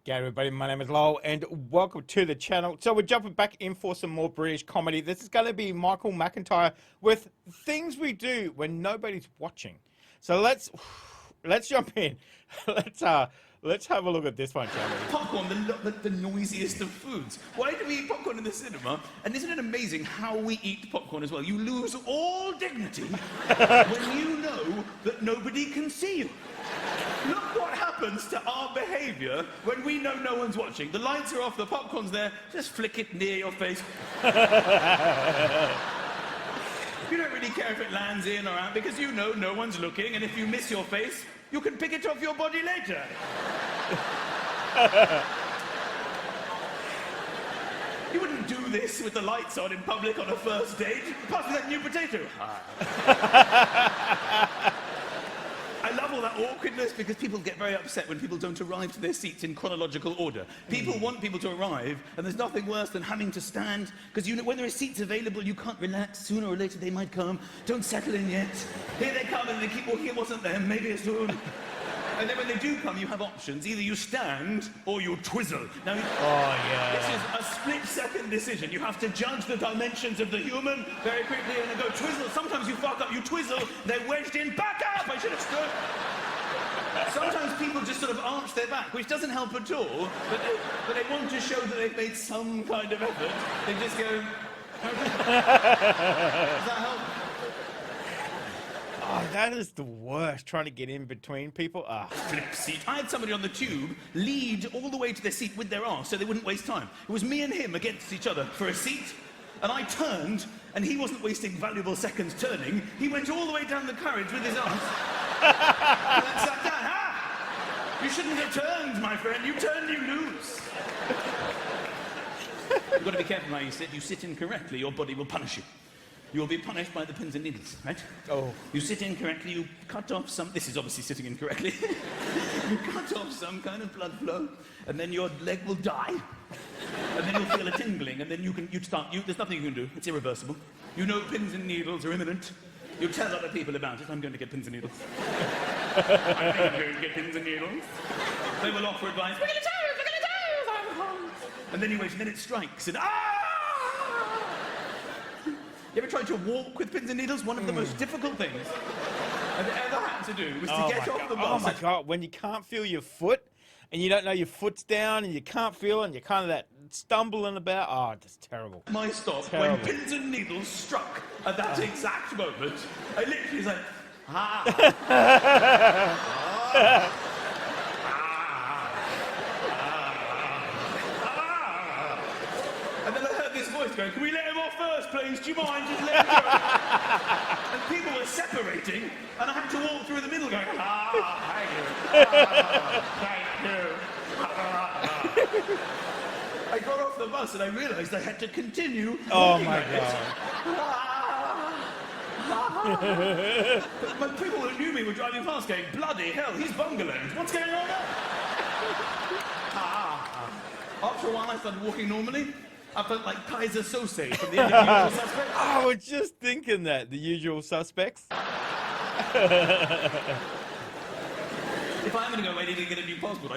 G'day everybody, my name is Lowell and welcome to the channel. So we're jumping back in for some more British comedy. This is going to be Michael McIntyre with things we do when nobody's watching. So let's jump in. Let's have a look at this one, shall we? Popcorn, the noisiest of foods. Why do we eat popcorn in the cinema? And isn't it amazing how we eat popcorn as well? You lose all dignity when you know that nobody can see you. Look what happens to our behaviour when we know no one's watching. The lights are off, the popcorn's there, just flick it near your face. You don't really care if it lands in or out because you know no one's looking, and if you miss your face, you can pick it off your body later. You wouldn't do this with the lights on in public on a first date. Pass me that new potato. I love all that awkwardness because people get very upset when people don't arrive to their seats in chronological order. People want people to arrive, and there's nothing worse than having to stand, because you know when there are seats available, you can't relax. Sooner or later they might come. Don't settle in yet. Here they come, and they keep walking. It wasn't them. Maybe it's soon. And then when they do come, you have options. Either you stand or you twizzle. Now, this is a split-second decision. You have to judge the dimensions of the human very quickly and then go twizzle. Sometimes you fuck up, you twizzle, they're wedged in, back up! I should have stood. Sometimes people just sort of arch their back, which doesn't help at all, but they want to show that they've made some kind of effort. They just go... Does that help? Oh, that is the worst, trying to get in between people. Flip seat. I had somebody on the tube lead all the way to their seat with their arse so they wouldn't waste time. It was me and him against each other for a seat, and I turned, and he wasn't wasting valuable seconds turning. He went all the way down the carriage with his arse. And then sat down. Ha! You shouldn't have turned, my friend. You turn, you lose. You've got to be careful how you sit. You sit incorrectly, your body will punish you. You will be punished by the pins and needles, right? Oh. You sit incorrectly, you cut off some... This is obviously sitting incorrectly. You cut off some kind of blood flow, and then your leg will die. And then you'll feel a tingling, and then there's nothing you can do. It's irreversible. You know pins and needles are imminent. You tell other people about it. I'm going to get pins and needles. I think I'm going to get pins and needles. They will offer advice. We're going to tell you, we're going to tell you. And then you wait, and then it strikes, and You ever tried to walk with pins and needles? One of the most difficult things I've ever had to do was to get off the bus. Oh my God, when you can't feel your foot, and you don't know your foot's down, and you can't feel it, and you're kind of that stumbling about. Oh, it's terrible. My stop, when pins and needles struck at that exact moment, I literally was like, And then I heard this voice going, can we let him off first, please? Do you mind? Just let him go. And people were separating, and I had to walk through the middle going, thank you. I got off the bus and I realised I had to continue. Oh my God. But people who knew me were driving past going, bloody hell, he's bungalow. What's going on there? After a while I started walking normally. I felt like Kaiser Sose from the end of Usual Suspects. I was just thinking that, The Usual Suspects. If I am going to go away, I need to get a new passport.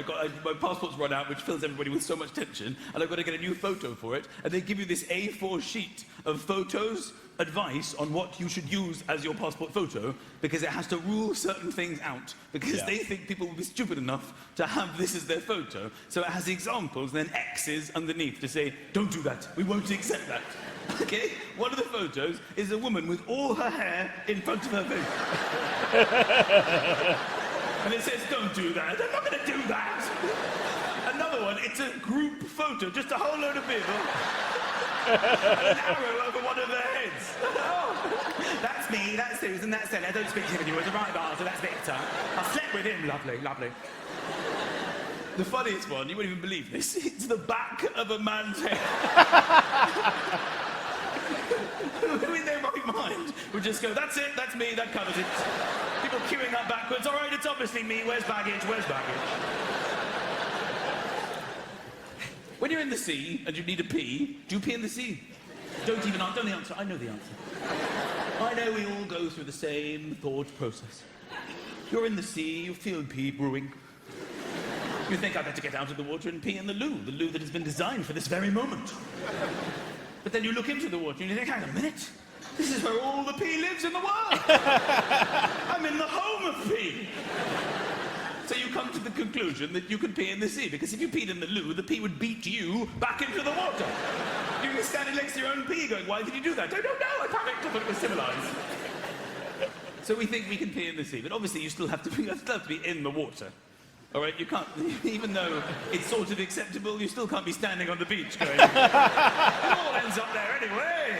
My passport's run out, which fills everybody with so much tension, and I've got to get a new photo for it. And they give you this A4 sheet of photos, advice on what you should use as your passport photo, because it has to rule certain things out, because they think people will be stupid enough to have this as their photo. So it has examples, then X's underneath to say, don't do that, we won't accept that. Okay? One of the photos is a woman with all her hair in front of her face. And it says, don't do that. I'm not going to do that. Another one, it's a group photo, just a whole load of people. And an arrow over one of their heads. That's me, that's Susan, that's Stella. I don't speak to him anymore. The right bar, so that's Victor. I slept with him. Lovely, lovely. The funniest one, you won't even believe this, it's the back of a man's head. Who in their right mind would just go, that's it, that's me, that covers it. People queuing up backwards, all right, it's obviously me, where's baggage, where's baggage? When you're in the sea and you need a pee, do you pee in the sea? Don't answer, I know the answer. I know we all go through the same thought process. You're in the sea, you feel pee brewing. You think I better get out of the water and pee in the loo that has been designed for this very moment. But then you look into the water and you think, hang on a minute, this is where all the pee lives in the world. I'm in the home of pee. So you come to the conclusion that you could pee in the sea, because if you peed in the loo, the pee would beat you back into the water. You'd be standing next to your own pee going, why did you do that? I don't know, I panicked, I thought it was civilized. So we think we can pee in the sea, but obviously you still have to be in the water. All right, you can't, even though it's sort of acceptable, you still can't be standing on the beach going, it all ends up there anyway.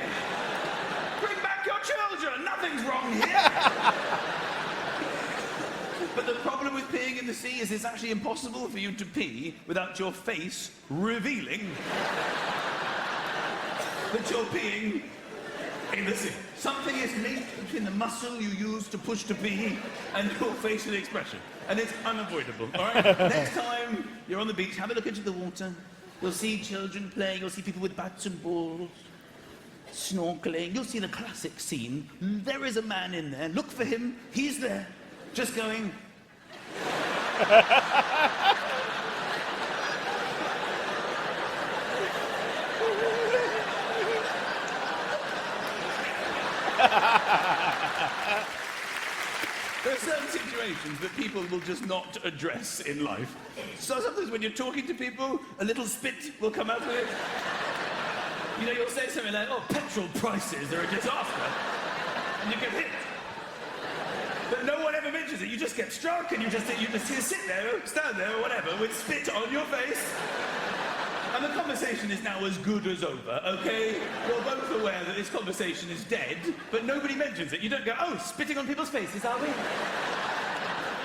Bring back your children, nothing's wrong here. But the problem with peeing in the sea is it's actually impossible for you to pee without your face revealing that you're peeing in the sea. Something is linked between the muscle you use to push to pee and your facial expression. And it's unavoidable, all right? Next time you're on the beach, have a look into the water. You'll see children playing, you'll see people with bats and balls, snorkeling. You'll see the classic scene. There is a man in there. Look for him. He's there. Just going... There are certain situations that people will just not address in life. So sometimes when you're talking to people, a little spit will come out of it. You know, you'll say something like, oh, petrol prices are a disaster. And you get hit. But no one ever mentions it. You just get struck and you just sit there, stand there or whatever, with spit on your face. And the conversation is now as good as over, okay? You're both aware that this conversation is dead, but nobody mentions it. You don't go, oh, spitting on people's faces, are we?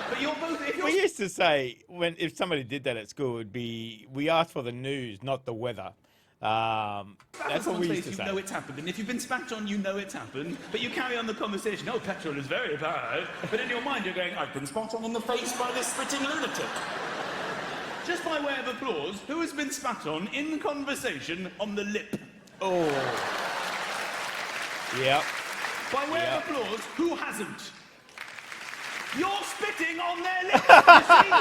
But you're both... If you're... We used to say, if somebody did that at school, it would be, we asked for the news, not the weather. That's what we used to say. You know it's happened, and if you've been spat on, you know it's happened, but you carry on the conversation, oh, petrol is very bad, but in your mind you're going, I've been spat on in the face by this spitting lunatic. Just by way of applause, who has been spat on in conversation on the lip? Oh. Yep. By way of applause, who hasn't? You're spitting on their lips, you see?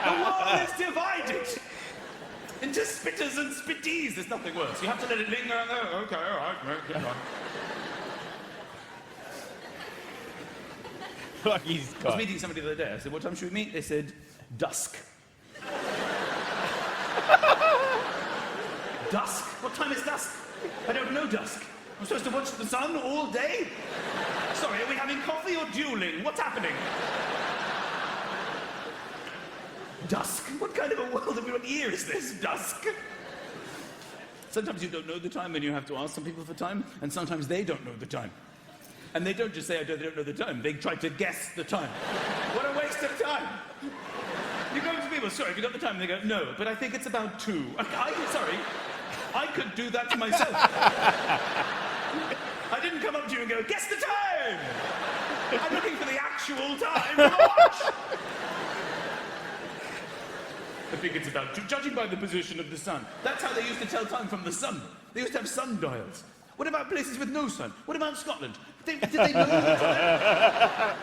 The world is divided into spitters and spittees. There's nothing worse. You have to let it linger out there. Okay, all right, get on. Like he's I was meeting somebody the other day. I said, what time should we meet? They said, dusk. Dusk? What time is dusk? I don't know dusk. I'm supposed to watch the sun all day? Sorry, are we having coffee or dueling? What's happening? Dusk? What kind of a world of what year is this? Dusk? Sometimes you don't know the time and you have to ask some people for time, and sometimes they don't know the time. And they don't just say, they don't know the time. They try to guess the time. What a waste of time. You go to people, sorry, have you got the time? And they go, no, but I think it's about 2. Sorry, I could do that to myself. I didn't come up to you and go, guess the time! I'm looking for the actual time to watch. I think it's about 2, judging by the position of the sun. That's how they used to tell time from the sun. They used to have sundials. What about places with no sun? What about Scotland? Did they know the time?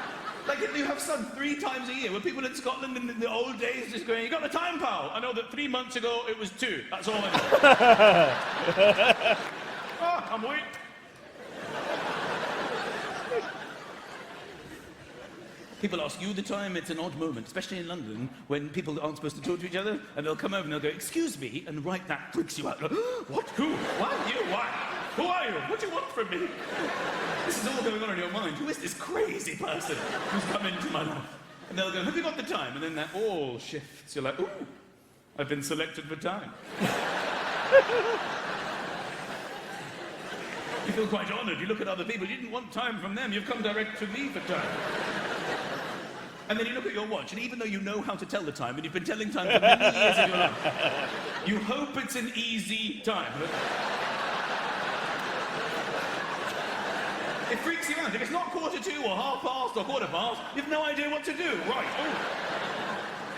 Like, you have sun 3 times a year. Were people in Scotland in the old days just going, you got the time, pal? I know that 3 months ago it was 2. That's all I know. Oh, I'm waiting. People ask you the time, it's an odd moment, especially in London, when people aren't supposed to talk to each other, and they'll come over and they'll go, excuse me, and right, that freaks you out. Like, what? Who? Why? You? Why? Who are you? What do you want from me? This is all going on in your mind. Who is this crazy person who's come into my life? And they'll go, have you got the time? And then that all shifts. You're like, ooh, I've been selected for time. You feel quite honoured. You look at other people. You didn't want time from them. You've come direct to me for time. And then you look at your watch, and even though you know how to tell the time, and you've been telling time for many years of your life, you hope it's an easy time. It freaks you out. If it's not 2:45 or 1/2 or 1/4, you have no idea what to do. Right.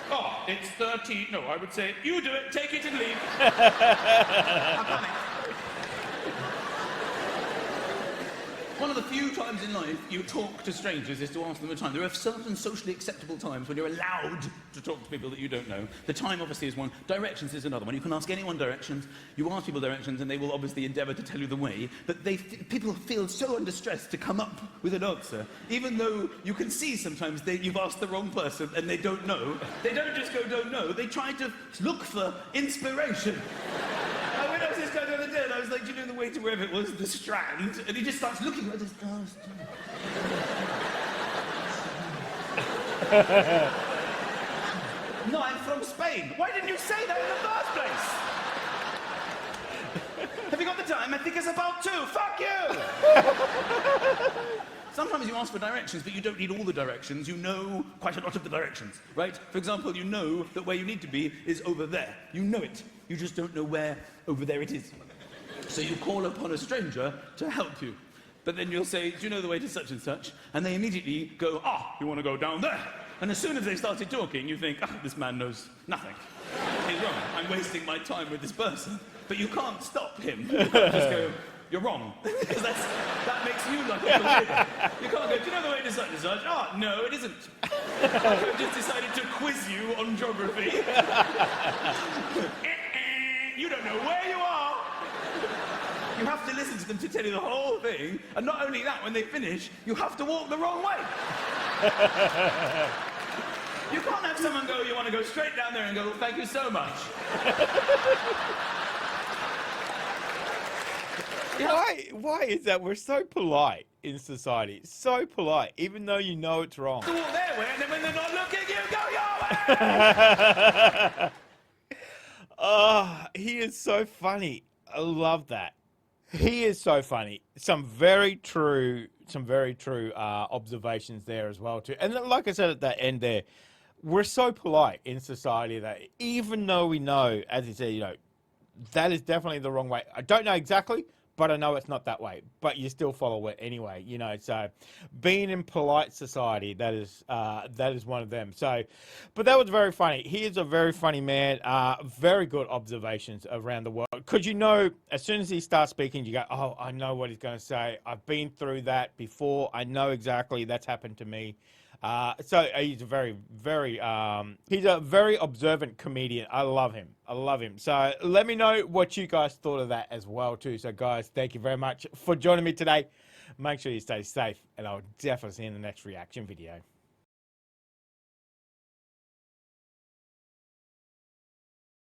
Oh, it's 13. No, I would say, you do it, take it and leave. I panic. One of the few times in life you talk to strangers is to ask them the time. There are certain socially acceptable times when you're allowed to talk to people that you don't know. The time, obviously, is one. Directions is another one. You can ask anyone directions. You ask people directions, and they will obviously endeavour to tell you the way. But people feel so under stress to come up with an answer, even though you can see sometimes you've asked the wrong person and they don't know. They don't just go, don't know. They try to look for inspiration. I went up to this guy the other day and I was like, do you know the way to wherever it was, the Strand? And he just starts looking like this. No, I'm from Spain. Why didn't you say that in the first place? Have you got the time? I think it's about 2. Fuck you! Sometimes you ask for directions, but you don't need all the directions. You know quite a lot of the directions, right? For example, you know that where you need to be is over there. You know it. You just don't know where over there it is. So you call upon a stranger to help you. But then you'll say, do you know the way to such and such? And they immediately go, you want to go down there? And as soon as they started talking, you think, this man knows nothing. He's wrong. I'm wasting my time with this person. But you can't stop him. You can't just go, you're wrong. Because that makes you look like a leader. You can't go, do you know the way to such and such? No, it isn't. I've just decided to quiz you on geography. You don't know where you are. You have to listen to them to tell you the whole thing. And not only that, when they finish, you have to walk the wrong way. You can't have someone go, you want to go straight down there and go, thank you so much. Why is that we're so polite in society? So polite, even though you know it's wrong. To walk their way, and then when they're not looking, you go your way! He is so funny. I love that. He is so funny. Some very true observations there as well too. And like I said at that end there, we're so polite in society that even though we know, as you said, that is definitely the wrong way. I don't know exactly, but I know it's not that way. But you still follow it anyway, So being in polite society, that is one of them. So, but that was very funny. He is a very funny man. Very good observations around the world. Because as soon as he starts speaking, you go, I know what he's going to say. I've been through that before. I know exactly that's happened to me. So he's a very observant comedian. I love him. So let me know what you guys thought of that as well too. So guys, thank you very much for joining me today. Make sure you stay safe, and I'll definitely see you in the next reaction video.